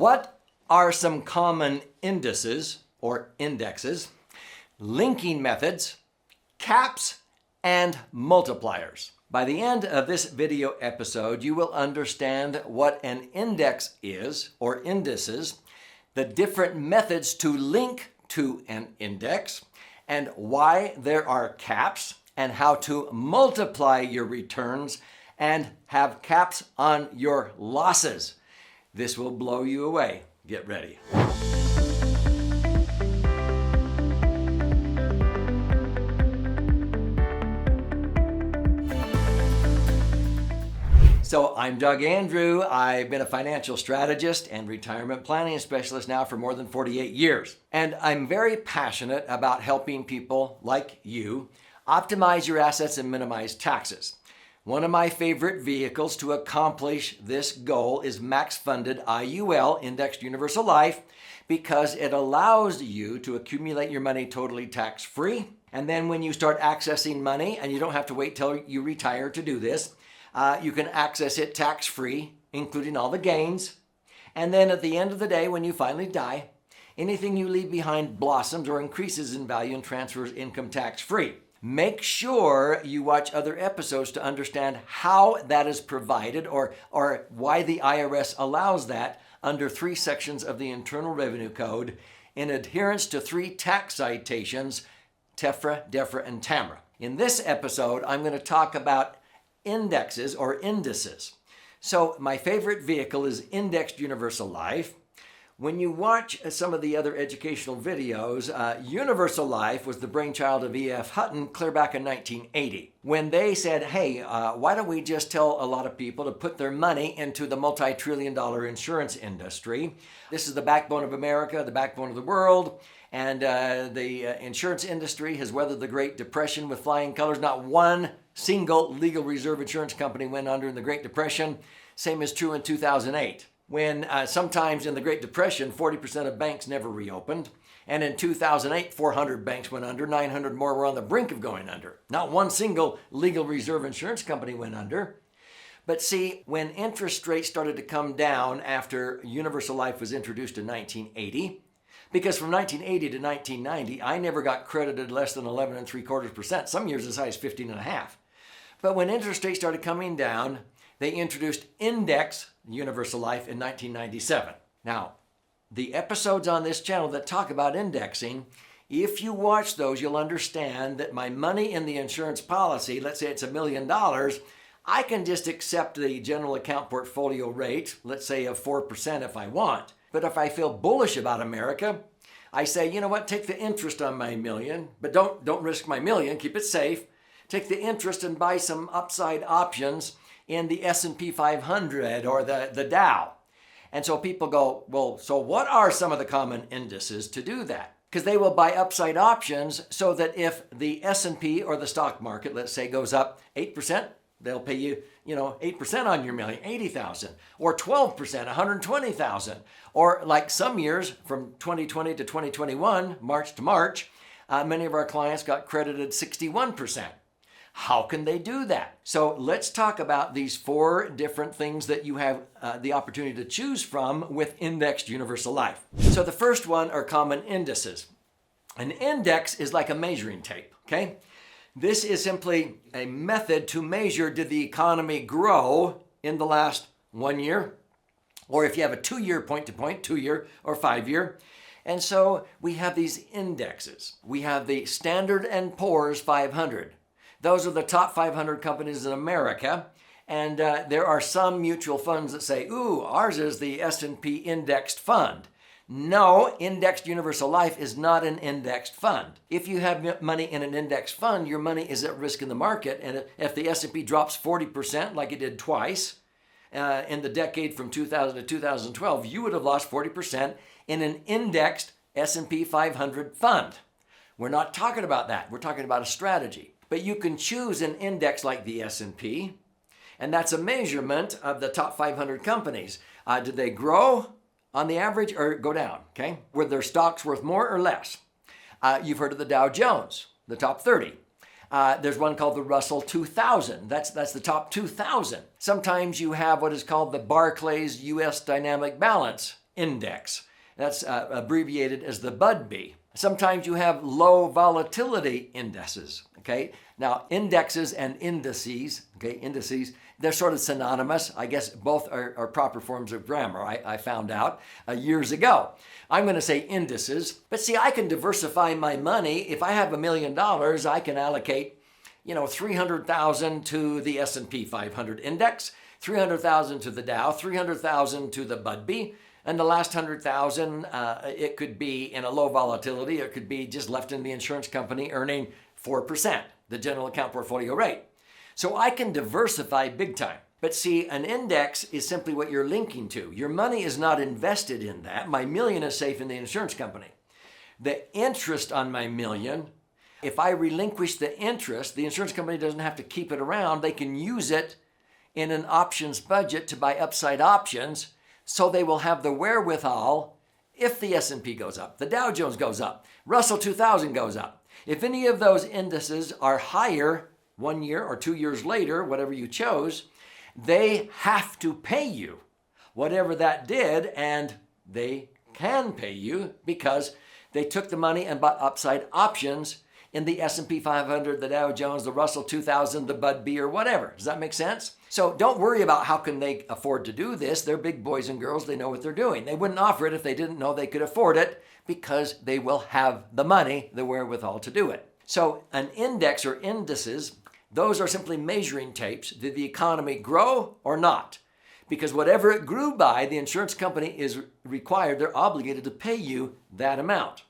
What are some common indices or indexes, linking methods, caps, and multipliers? By the end of this video episode, you will understand what an index is or indices, the different methods to link to an index, and why there are caps, and how to multiply your returns and have caps on your losses. This will blow you away. Get ready. So I'm Doug Andrew. I've been a financial strategist and retirement planning specialist now for more than 48 years. And I'm very passionate about helping people like you optimize your assets and minimize taxes. One of my favorite vehicles to accomplish this goal is max-funded IUL, Indexed Universal Life, because it allows you to accumulate your money totally tax-free. And then when you start accessing money, and you don't have to wait till you retire to do this, you can access it tax-free, including all the gains. And then at the end of the day, when you finally die, anything you leave behind blossoms or increases in value and transfers income tax-free. Make sure you watch other episodes to understand how that is provided or why the IRS allows that under 3 sections of the Internal Revenue Code in adherence to 3 tax citations, TEFRA, DEFRA, and TAMRA. In this episode, I'm going to talk about indexes or indices. So my favorite vehicle is Indexed Universal Life. When you watch some of the other educational videos, Universal Life was the brainchild of E.F. Hutton clear back in 1980, when they said, hey, why don't we just tell a lot of people to put their money into the multi-trillion-dollar insurance industry? This is the backbone of America, the backbone of the world, and the insurance industry has weathered the Great Depression with flying colors. Not one single legal reserve insurance company went under in the Great Depression. Same is true in 2008. When sometimes in the Great Depression, 40% of banks never reopened. And in 2008, 400 banks went under, 900 more were on the brink of going under. Not one single legal reserve insurance company went under. But see, when interest rates started to come down after Universal Life was introduced in 1980, because from 1980 to 1990, I never got credited less than 11.75%, some years as high as 15.5%. But when interest rates started coming down, they introduced Index Universal Life in 1997. Now, the episodes on this channel that talk about indexing, if you watch those, you'll understand that my money in the insurance policy, let's say it's $1 million, I can just accept the general account portfolio rate, let's say of 4% if I want. But if I feel bullish about America, I say, you know what, take the interest on my million, but don't risk my million, keep it safe. Take the interest and buy some upside options in the S&P 500 or the Dow. And so people go, well, so what are some of the common indices to do that? Because they will buy upside options so that if the S&P or the stock market, let's say, goes up 8%, they'll pay you, 8% on your million, 80,000, or 12%, 120,000. Or like some years from 2020 to 2021, March to March, many of our clients got credited 61%. How can they do that? So let's talk about these 4 different things that you have the opportunity to choose from with Indexed Universal Life. So the first one are common indices. An index is like a measuring tape, okay? This is simply a method to measure, did the economy grow in the last 1 year? Or if you have a 2-year point-to-point, 2-year or 5-year. And so we have these indexes. We have the Standard & Poor's 500. Those are the top 500 companies in America. And there are some mutual funds that say, ooh, ours is the S&P indexed fund. No, Indexed Universal Life is not an indexed fund. If you have money in an indexed fund, your money is at risk in the market. And if the S&P drops 40%, like it did twice in the decade from 2000 to 2012, you would have lost 40% in an indexed S&P 500 fund. We're not talking about that. We're talking about a strategy. But you can choose an index like the S&P, and that's a measurement of the top 500 companies. Did they grow on the average or go down? Okay, were their stocks worth more or less? You've heard of the Dow Jones, the top 30. There's one called the Russell 2000. That's the top 2,000. Sometimes you have what is called the Barclays U.S. Dynamic Balance index. That's abbreviated as the BUDB. Sometimes you have low volatility indices, okay? Now, indexes and indices, okay, indices, they're sort of synonymous. I guess both are proper forms of grammar, I found out years ago. I'm going to say indices, but see, I can diversify my money. If I have $1 million, I can allocate, 300,000 to the S&P 500 index, 300,000 to the Dow, 300,000 to the BUDB, and the last 100,000, it could be in a low volatility. It could be just left in the insurance company earning 4%, the general account portfolio rate. So I can diversify big time. But see, an index is simply what you're linking to. Your money is not invested in that. My million is safe in the insurance company. The interest on my million, if I relinquish the interest, the insurance company doesn't have to keep it around. They can use it in an options budget to buy upside options, so they will have the wherewithal if the S&P goes up, the Dow Jones goes up, Russell 2000 goes up. If any of those indices are higher 1 year or 2 years later, whatever you chose, they have to pay you whatever that did, and they can pay you because they took the money and bought upside options in the S&P 500, the Dow Jones, the Russell 2000, the BUDB, or whatever. Does that make sense? So don't worry about how can they afford to do this. They're big boys and girls. They know what they're doing. They wouldn't offer it if they didn't know they could afford it, because they will have the money, the wherewithal to do it. So an index or indices, those are simply measuring tapes. Did the economy grow or not? Because whatever it grew by, the insurance company is required, they're obligated to pay you that amount.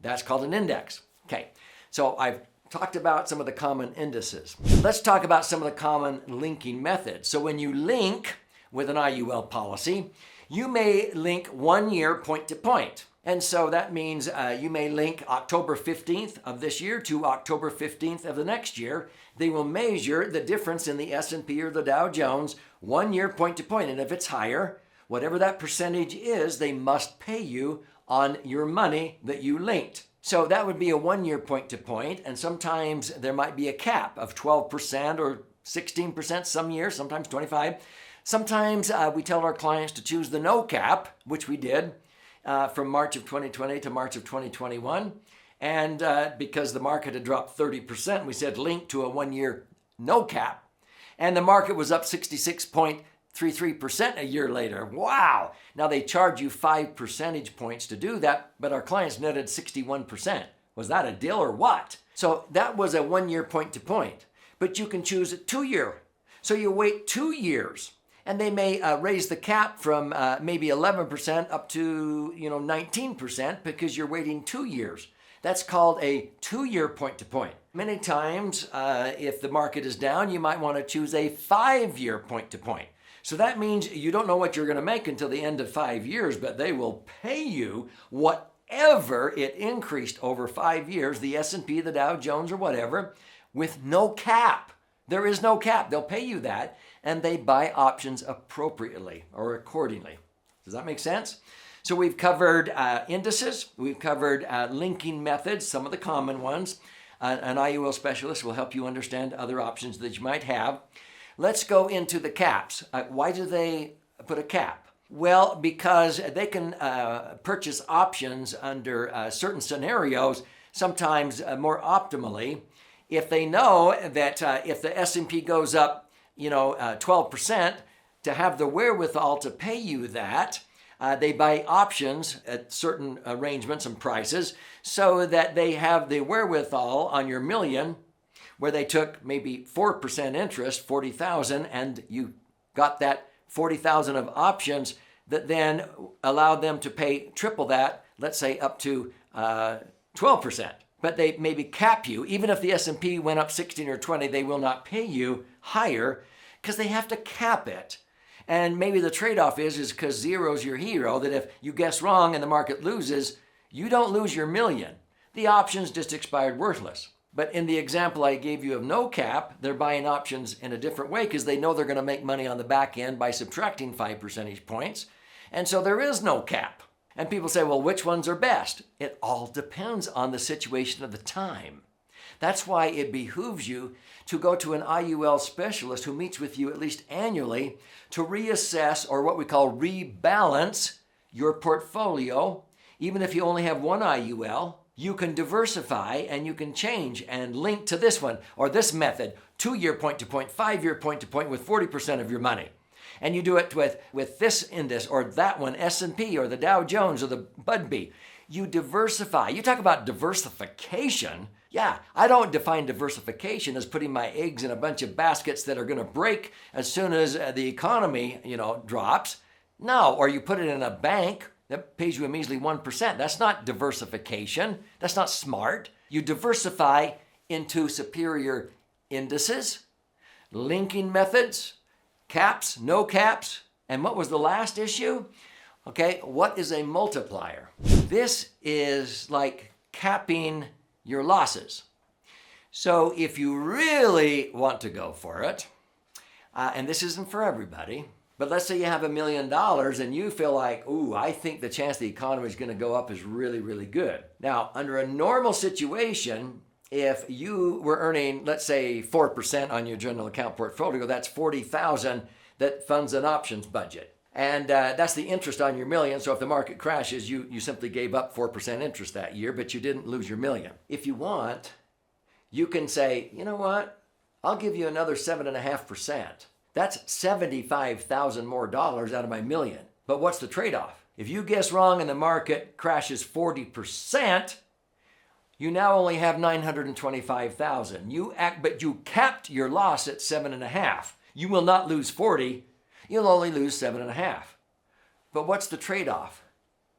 That's called an index. Okay, so I've talked about some of the common indices. Let's talk about some of the common linking methods. So when you link with an IUL policy, you may link 1 year point to point. And so that means you may link October 15th of this year to October 15th of the next year. They will measure the difference in the S&P or the Dow Jones 1 year point to point. And if it's higher, whatever that percentage is, they must pay you on your money that you linked. So that would be a 1 year point to point. And sometimes there might be a cap of 12% or 16% some years, sometimes 25%. Sometimes we tell our clients to choose the no cap, which we did. From March of 2020 to March of 2021. And because the market had dropped 30%, we said link to a 1 year no cap. And the market was up 66.33% a year later. Wow! Now they charge you 5 percentage points to do that, but our clients netted 61%. Was that a deal or what? So that was a 1 year point to point. But you can choose a 2 year. So you wait 2 years. And they may raise the cap from maybe 11% up to 19% because you're waiting 2 years. That's called a 2 year point to point. Many times, if the market is down, you might want to choose a 5 year point to point. So that means you don't know what you're going to make until the end of 5 years, but they will pay you whatever it increased over 5 years, the S&P, the Dow Jones, or whatever, with no cap. There is no cap. They'll pay you that, and they buy options appropriately or accordingly. Does that make sense? So we've covered indices. We've covered linking methods, some of the common ones. An IUL specialist will help you understand other options that you might have. Let's go into the caps. Why do they put a cap? Well, because they can purchase options under certain scenarios, sometimes more optimally, if they know that if the S&P goes up 12%, to have the wherewithal to pay you that, they buy options at certain arrangements and prices so that they have the wherewithal on your million, where they took maybe 4% interest, 40,000, and you got that 40,000 of options that then allowed them to pay triple that, let's say up to 12%. But they maybe cap you. Even if the S&P went up 16 or 20, they will not pay you higher because they have to cap it. And maybe the trade-off is because zero's your hero, that if you guess wrong and the market loses, you don't lose your million. The options just expired worthless. But in the example I gave you of no cap, they're buying options in a different way because they know they're going to make money on the back end by subtracting 5 percentage points. And so there is no cap. And people say, well, which ones are best? It all depends on the situation of the time. That's why it behooves you to go to an IUL specialist who meets with you at least annually to reassess, or what we call rebalance, your portfolio, even if you only have one IUL, you can diversify and you can change and link to this one or this method, 2-year point to point, 5-year point to point with 40% of your money. And you do it with this index or that one, S&P or the Dow Jones or the BUDB. You diversify. You talk about diversification. Yeah, I don't define diversification as putting my eggs in a bunch of baskets that are going to break as soon as the economy, drops. No, or you put it in a bank that pays you a measly 1%. That's not diversification. That's not smart. You diversify into superior indices, linking methods, caps, no caps. And what was the last issue? Okay, what is a multiplier? This is like capping your losses. So if you really want to go for it, and this isn't for everybody, but let's say you have $1 million and you feel like, ooh, I think the chance the economy is going to go up is really, really good. Now, under a normal situation, if you were earning, let's say 4% on your general account portfolio, that's $40,000 that funds an options budget. And that's the interest on your million. So if the market crashes, you simply gave up 4% interest that year, but you didn't lose your million. If you want, you can say, you know what? I'll give you another 7.5%. That's $75,000 more dollars out of my million. But what's the trade-off? If you guess wrong and the market crashes 40%, you now only have $925,000. But you capped your loss at 7.5. You will not lose 40. You'll only lose 7.5. But what's the trade-off?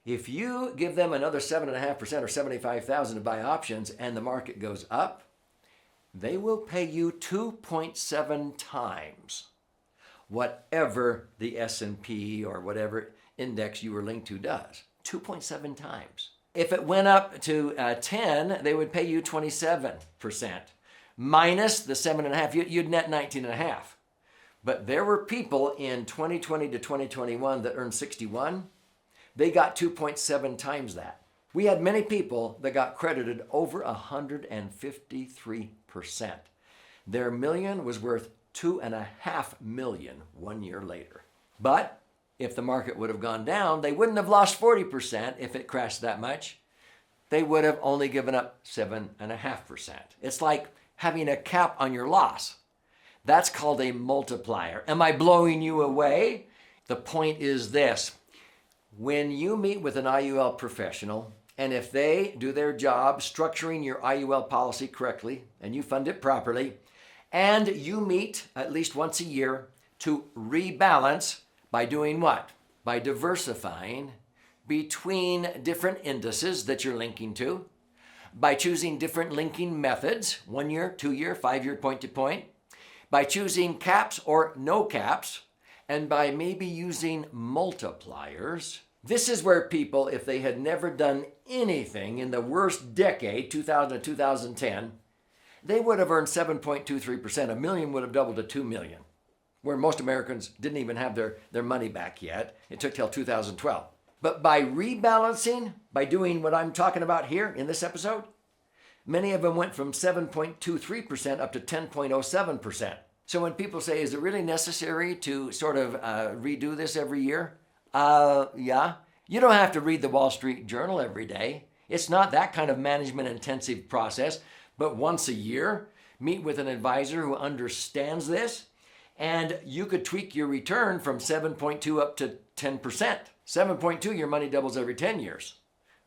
If you give them another 7.5% or $75,000 to buy options and the market goes up, they will pay you 2.7 times whatever the S&P or whatever index you were linked to does. 2.7 times. If it went up to 10, they would pay you 27% minus the 7.5. You'd net 19.5. But there were people in 2020 to 2021 that earned 61. They got 2.7 times that. We had many people that got credited over 153%. Their million was worth $2.5 million 1 year later. But if the market would have gone down, they wouldn't have lost 40% if it crashed that much. They would have only given up 7.5%. It's like having a cap on your loss. That's called a multiplier. Am I blowing you away? The point is this. When you meet with an IUL professional, and if they do their job structuring your IUL policy correctly, and you fund it properly, and you meet at least once a year to rebalance by doing what? By diversifying between different indices that you're linking to, by choosing different linking methods, 1 year, 2 year, 5 year point to point, by choosing caps or no caps, and by maybe using multipliers. This is where people, if they had never done anything in the worst decade, 2000 to 2010, they would have earned 7.23%. $1 million would have doubled to $2 million, where most Americans didn't even have their money back yet. It took till 2012. But by rebalancing, by doing what I'm talking about here in this episode, many of them went from 7.23% up to 10.07%. So when people say, is it really necessary to sort of redo this every year? Yeah. You don't have to read the Wall Street Journal every day. It's not that kind of management intensive process, but once a year, meet with an advisor who understands this, and you could tweak your return from 7.2 up to 10%. 7.2, your money doubles every 10 years.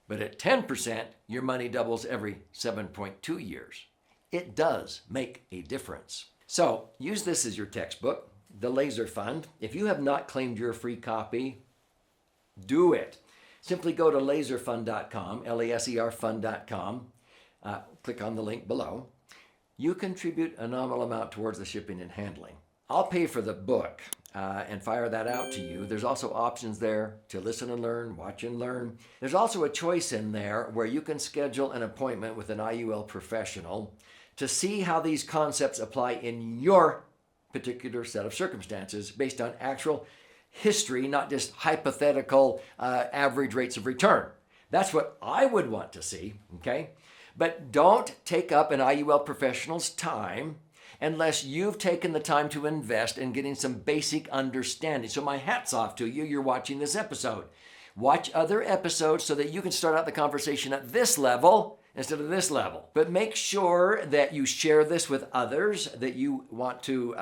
But at 10%, your money doubles every 7.2 years. It does make a difference. So use this as your textbook, the Laser Fund. If you have not claimed your free copy, do it. Simply go to laserfund.com, laserfund.com. Click on the link below. You contribute a nominal amount towards the shipping and handling. I'll pay for the book and fire that out to you. There's also options there to listen and learn, watch and learn. There's also a choice in there where you can schedule an appointment with an IUL professional to see how these concepts apply in your particular set of circumstances based on actual history, not just hypothetical average rates of return. That's what I would want to see, okay? But don't take up an IUL professional's time unless you've taken the time to invest in getting some basic understanding. So my hat's off to you. You're watching this episode. Watch other episodes so that you can start out the conversation at this level instead of this level. But make sure that you share this with others that you want to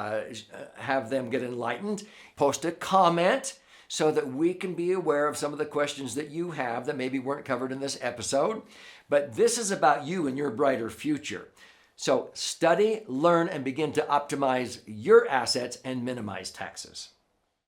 have them get enlightened. Post a comment so that we can be aware of some of the questions that you have that maybe weren't covered in this episode. But this is about you and your brighter future. So study, learn, and begin to optimize your assets and minimize taxes.